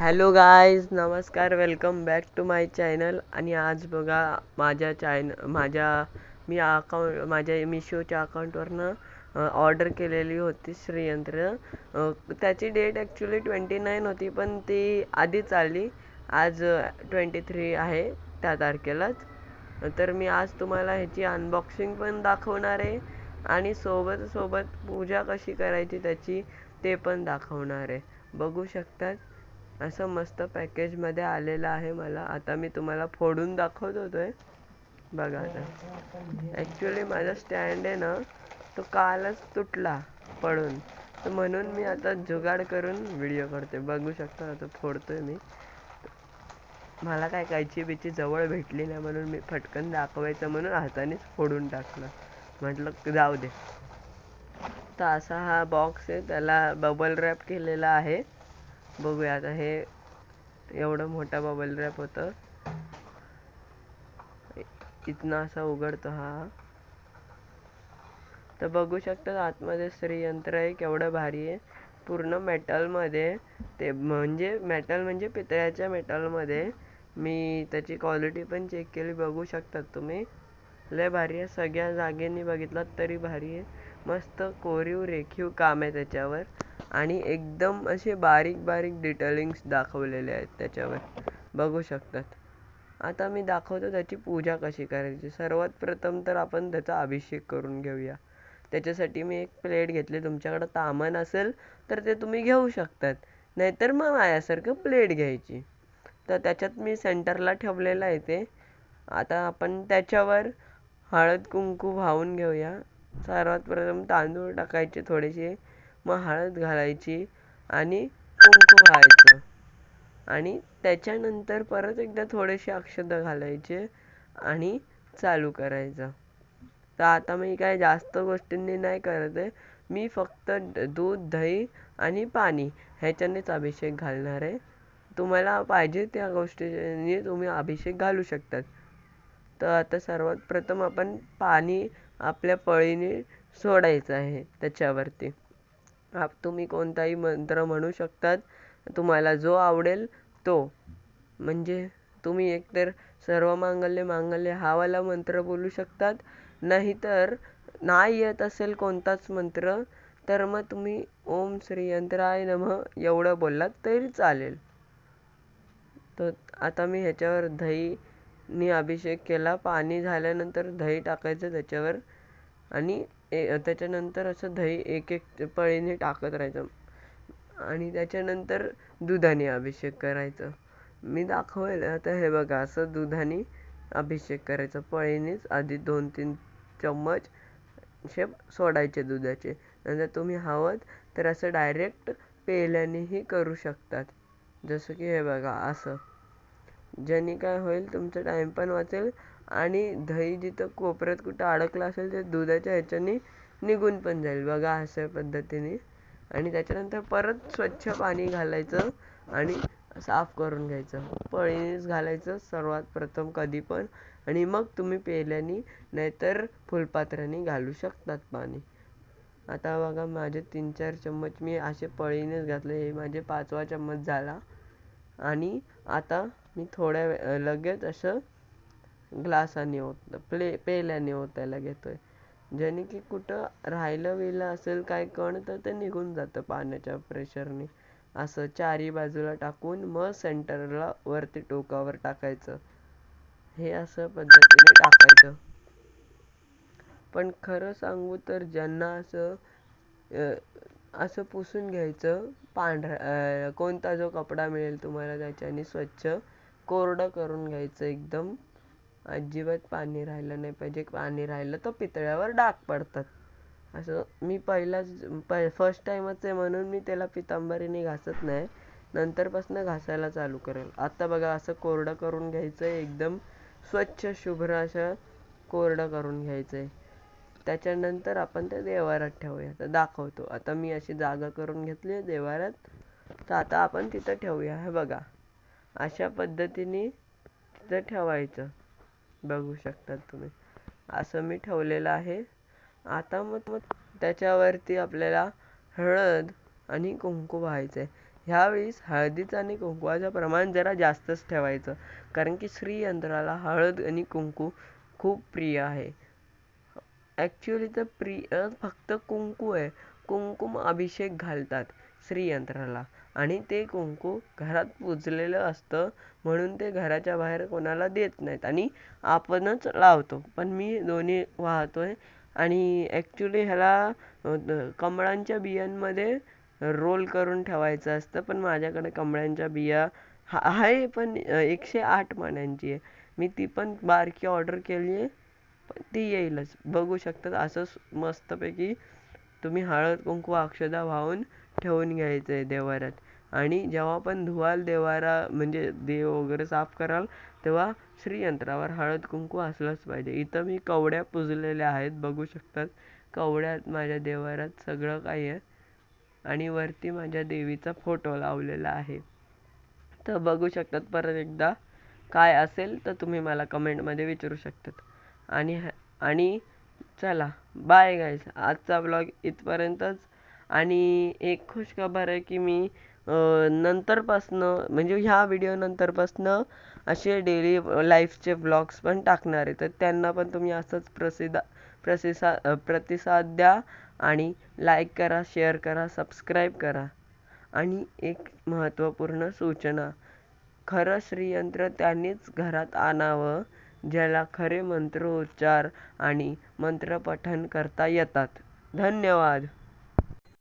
Hello guys, नमस्कार. Welcome back to my channel. आणि आज बघा माझ्या मिशोच्या अकाउंटवरनं ऑर्डर केलेली होती श्रीयंत्र. त्याची डेट ॲक्च्युली 29 होती, पण ती आधीच आली. आज 23 आहे, त्या तारखेलाच. तर मी आज तुम्हाला ह्याची अनबॉक्सिंग पण दाखवणार आहे आणि सोबत पूजा कशी करायची त्याची ते पण दाखवणार आहे. बघू शकतात, असं मस्त पॅकेजमध्ये आलेलं आहे. आता मी तुम्हाला फोडून दाखवत होतोय. बघा आता ॲक्च्युली माझा स्टँड आहे ना, तो कालच तुटला पडून, तर म्हणून मी आता जुगाड करून व्हिडिओ करते. बघू शकता, आता फोडतोय मी. मला काय कैची बिची जवळ भेटली नाही, म्हणून मी फटकन दाखवायचं म्हणून हातानेच फोडून टाकलं. म्हटलं जाऊ दे. तर असा हा बॉक्स आहे, त्याला बबल रॅप केलेला आहे. बघूया आता. हे एवढं मोठा बबल रॅप होतं, इथनं असा उघडतो हा. तर बघू शकता आतमध्ये श्रीयंत्र आहे, केवढं भारी आहे. पूर्ण मेटलमध्ये, ते म्हणजे पितळ्याच्या मेटलमध्ये. मी त्याची क्वालिटी पण चेक केली, बघू शकतात तुम्ही. लय भारी आहे, सगळ्या जागेनी बघितलात तरी भारी आहे. मस्त कोरीव रेखीव काम आहे त्याच्यावर, आणि एकदम असे बारीक बारीक डिटेलिंग्स दाखवलेले आहेत त्याच्यावर, बघू शकतात. आता मी दाखवतो त्याची पूजा कशी करायची. सर्वात प्रथम तर आपण त्याचा अभिषेक करून घेऊया. त्याच्यासाठी मी एक प्लेट घेतली. तुमच्याकडे तामण असेल तर ते तुम्ही घेऊ शकतात, नाहीतर मग माझ्यासारखं प्लेट घ्यायची. तर त्याच्यात मी सेंटरला ठेवलेलं आहे ते. आता आपण त्याच्यावर हळद कुंकू वाहून घेऊया. सर्वात प्रथम तांदूळ टाकायचे थोडेसे, मग हळद घालायची आणि कुंकू व्हायचं, आणि त्याच्यानंतर परत एकदा थोडेसे अक्षता घालायचे आणि चालू करायचं. तर आता मी काय जास्त गोष्टींनी नाही करत आहे. मी फक्त दूध, दही आणि पाणी ह्याच्यानेच अभिषेक घालणार आहे. तुम्हाला पाहिजे त्या गोष्टींनी तुम्ही अभिषेक घालू शकतात. तर आता सर्वात प्रथम आपण पाणी आपल्या पळीने सोडायचं आहे त्याच्यावरती. तुम्ही कोणताही मंत्र म्हणू शकतात, तुम्हाला जो आवडेल तो. म्हणजे तुम्ही एकतर सर्व मांगल्य मांगल्य हा वाला मंत्र बोलू शकतात, नाहीतर नाही येत असेल कोणताच मंत्र, तर मग तुम्ही ओम श्रीयंत्राय नमः एवढं बोललात तरी चालेल. तर आता मी ह्याच्यावर दहीने अभिषेक केला. पाणी झाल्यानंतर दही टाकायचं त्याच्यावर, आणि त्याच्यानंतर असं दही एक एक पळीने टाकत राहायचं, आणि त्याच्यानंतर दुधाने अभिषेक करायचं. मी दाखवेल आता. हे बघा, असं दुधाने अभिषेक करायचा. पळीनेच आधी 2-3 चम्मच असे सोडायचे दुधाचे. नंतर तुम्ही हवं तर असं डायरेक्ट पेल्यानेही करू शकतात, जसं की हे बघा असं. ज्याने काय होईल, तुमचा टाइम पण वाचेल, आणि दही जिथं कोपऱ्यात कुठं अडकलं असेल ते दुधाच्या ह्याच्याने निघून पण जाईल. बघा अशा पद्धतीने. आणि त्याच्यानंतर परत स्वच्छ पाणी घालायचं आणि साफ करून घ्यायचं. पळीनेच घालायचं सर्वात प्रथम कधी पण, आणि मग तुम्ही पेल्याने नाहीतर फुलपात्राने घालू शकतात पाणी. आता बघा, माझे 3-4 चम्मच मी असे पळीनेच घातले. हे माझे 5वा चम्मच झाला. आणि आता मी लगेच असं ग्लासाने पेल्याने ओतायला घेतोय, ज्याने की कुठं राहिलं असेल काय कण, तर ते निघून जातं पाण्याच्या प्रेशरने. असं चारी बाजूला टाकून मग सेंटरला वरती टोकावर टाकायचं. हे असं पद्धतीने टाकायचं. पण खरं सांगू तर ज्यांना असं पुसून घ्यायचं, कोणता जो कपडा मिळेल तुम्हाला त्याच्याने स्वच्छ कोरडं करून घ्यायचं एकदम. अजिबात पाणी राहिलं नाही पाहिजे. पाणी राहिलं तर पितळ्यावर डाग पडतात. असं मी फर्स्ट टाइमच आहे म्हणून मी त्याला पितांबरीने घासत नाही, नंतरपासून घासायला चालू करेल. आता बघा, असं कोरडं करून घ्यायचं आहे, एकदम स्वच्छ शुभ्र असं कोरडं करून घ्यायचं आहे. त्याच्यानंतर आपण ते देवारात ठेवूया. तर दाखवतो. आता मी अशी जागा करून घेतली आहे देवारात, तर आता आपण तिथं ठेवूया. हे बघा, अशा पद्धतीने तिथं ठेवायचं. बघू शकतात तुम्ही, असं मी ठेवलेलं आहे. आता मग त्याच्यावरती आपल्याला हळद आणि कुंकू व्हायचं आहे. ह्यावेळेस हळदीचं आणि कुंकवाचं प्रमाण जरा जास्तच ठेवायचं, कारण की श्रीयंत्राला हळद आणि कुंकू खूप प्रिय आहे. ॲक्च्युअली तर प्रिय फक्त कुंकू आहे. कुंकुम अभिषेक घालतात श्रीयंत्राला आणि ते कुंकू घरात पूजलेलं असतं, म्हणून ते घराच्या बाहेर कोणाला देत नाहीत आणि आपणच लावतो. पण मी दोन्ही वाहतोय आणि ॲक्च्युअली ह्याला कमळांच्या बियांमध्ये रोल करून ठेवायचं असतं, पण माझ्याकडे कमळांच्या बिया आहे, पण 108 मण्यांची आहे. मी ती पण बारकी ऑर्डर केली आहे, पण ती येईलच. बघू शकतात असंच मस्तपैकी तुम्ही हळद कुंकू अक्षदा वाहून ठेवून घ्यायचं आहे देवाऱ्यात. आणि जेव्हा पण धुवाल देवारा म्हणजे देव वगैरे साफ कराल, तेव्हा श्रीयंत्रावर हळद कुंकू असलंच पाहिजे. इथं मी कवड्या पुजलेल्या आहेत, बघू शकतात. कवड्यात माझ्या देवाऱ्यात सगळं काही आहे आणि वरती माझ्या देवीचा फोटो लावलेला आहे. तर बघू शकतात. परत एकदा काय असेल तर तुम्ही मला कमेंटमध्ये विचारू शकतात. आणि आणि चला बाय गाईज, आजचा ब्लॉग इथपर्यंतच. आणि एक खुशखबर आहे की मी नंतरपासनं म्हणजे ह्या व्हिडिओ नंतरपासनं असे डेली लाईफचे व्लॉग्स पण टाकणार आहे, तर त्यांना पण तुम्ही असंच प्रतिसाद द्या आणि लाईक करा, शेअर करा, सबस्क्राईब करा. आणि एक महत्त्वपूर्ण सूचना, खरं श्रीयंत्र त्यांनीच घरात आणावं ज्याला खरे मंत्रोच्चार आणि मंत्रपठण करता येतात. धन्यवाद.